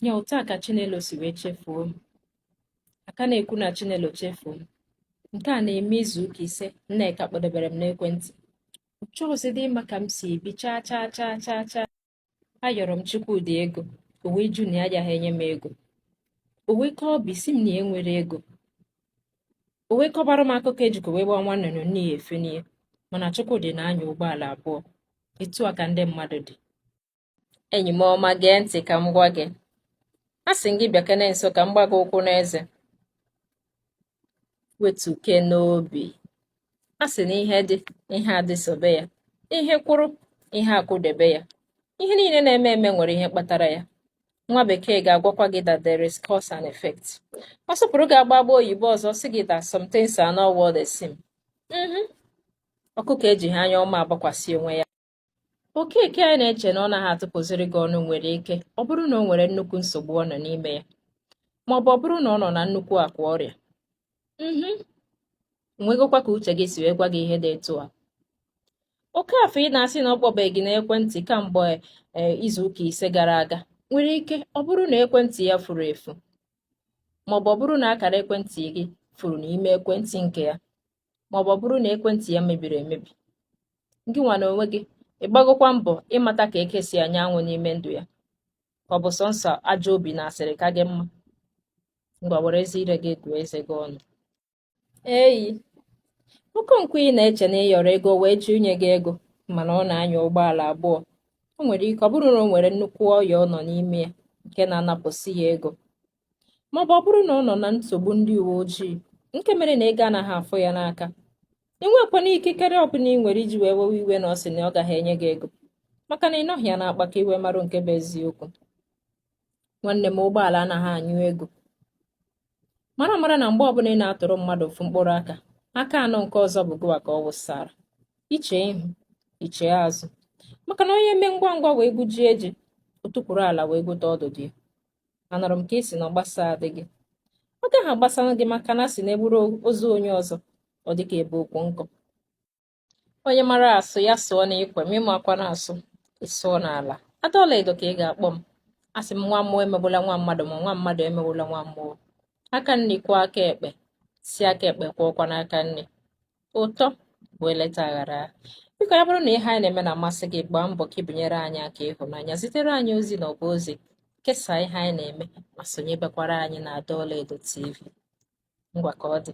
Ya otu a ka Chinelo si wee chefuo m. Aka na-ekwu na Chinelo chefuo m. Nke a na-eme izu ụka ise Nneka kpọdebere m n'ekwentị. Ọ chọghịzịdị ịma ka m si ebi chaa chaa chaa chaa chaa. Ayọrọ m Chukwudị ego, o wee jụ na ya agaghị enye m ego. O wee kọọ obi si m na ya nwere ego. O wee kọbara m akụkọ ejikọ wee gbaa nwanne nọ n'ihi efe n'ihe, mana Chukwudị na-anya ụgbọala abụọ. Etu a ka ndị mmadụ dị. Enyi m ọma, gee ntị ka m gwa gị. A sị gị bịa kene nso ka m gba gị ụkwụ n'eze. Wetuke n'obi. A sị na ihe dị, ihe adị sobe ya. Ihe kwụrụ, ihe akwụdebe ya. Ihe niile na-eme eme nwere ihe kpatara ya. Nwa bekee ga-agwakwa gị that there is cause and effect. Ọ sọpụrụ ga-agba agba oyibo ọzọ sị gị that some things are not what they seem. Ọkụkọ ejighị anya ọma agbakwasị onwe ya. Okeke anyị na-eche na ọ naghị atụpụziri gị ọnụ nwere ike ọ bụrụ na o nwere nnukwu nsogbu ọ nọ n'ime ya, ma ọ bụrụ na ọ nọ na nnukwu akwa ọrịa. Nwegokwa ka uche gị si wee gwa gị ihe dị etu a. Okafọ ị na-asị na ọ kpọbeghị gị n'ekwentị kamgbe izu ụka ise gara aga nwere ike ọ bụrụ na ekwentị ya furu efu, ma ọ bụrụ na akara ekwentị gị furu n'ime ekwentị nke ya, ma ọ bụrụ na ekwentị ya mebiri emebi. Gị nwa na onwe gị ịgbagokwa mbọ ịmata ka eke si anya anwụ n'ime ndụ ya. Ọ bụ sọnsọ ajọ obi na asịrị ka gị mma. Ngwa were ezi ire gị gụọ eze gị ọnụ. Eyi, Okonkwo ị na-eche na ịyọrọ ego wee ji unye gị ego mana ọ na-anya ụgbọala abụọ. O nwere ike ọ bụrụ na o nwere nnukwu ọya ọ nọ n'ime ya nke na-anapụsị ya ego, ma ọ bụrụ na ọ nọ na nsogbu ndị uwe ojii nke mere na ego anaghị afụ ya n'aka. Enwekwana ikikere ọbụla ị nwere iji wee wewe iwe na ọ sị na ọ gaghị enye gị ego maka na ị nọghị ya na-akpa ka iwe marụ nke bụ eziokwu. Nwanne m, ụgbọala anaghị anyụ ego. Mara na mgbe ọbụla ị na-atụrụ mmadụ ofu mkpụrụ aka anọ nke ọzọ bụ gịwa ka ọ wụsara. Iche ihu, iche azụ. Maka na onye mee ngwa ngwa wee gbujie eji, o tụpụrụ ala wee gote ọdụdụ ya. Anọrọ m ka esi na ọgbasa adị gị. Ọ gaghị agbasara gị maka na si na egburu ozu onye ọzọ ọ dịka ebe okwu nkọ. Onye mara asụ ya sụọ n'ikwe ma ịmụ akwa na-asụ ịsụọ n'ala. Adaọlaedo ka ị ga-akpọ m. Asị m nwa mmụọ emegbula nwa mmadụ ma nwa mmadụ emegbula nwa mmụọ. Aka nri kwụọ aka ekpe, si aka ekpe kwụọkwa n'aka nri. Ụtọ bụ eleta aghara. Biko ya bụrụ na ihe anyị na-eme na-amasị gị, gbaa mbọ ka ibinyere anyị aka ịhụnanya, zitere anyị ozi na ọba ozi, kesaa ihe anyị na-eme ma sonyebekwara anyị na Adaọlaedo TV. Ngwa ka ọ dị.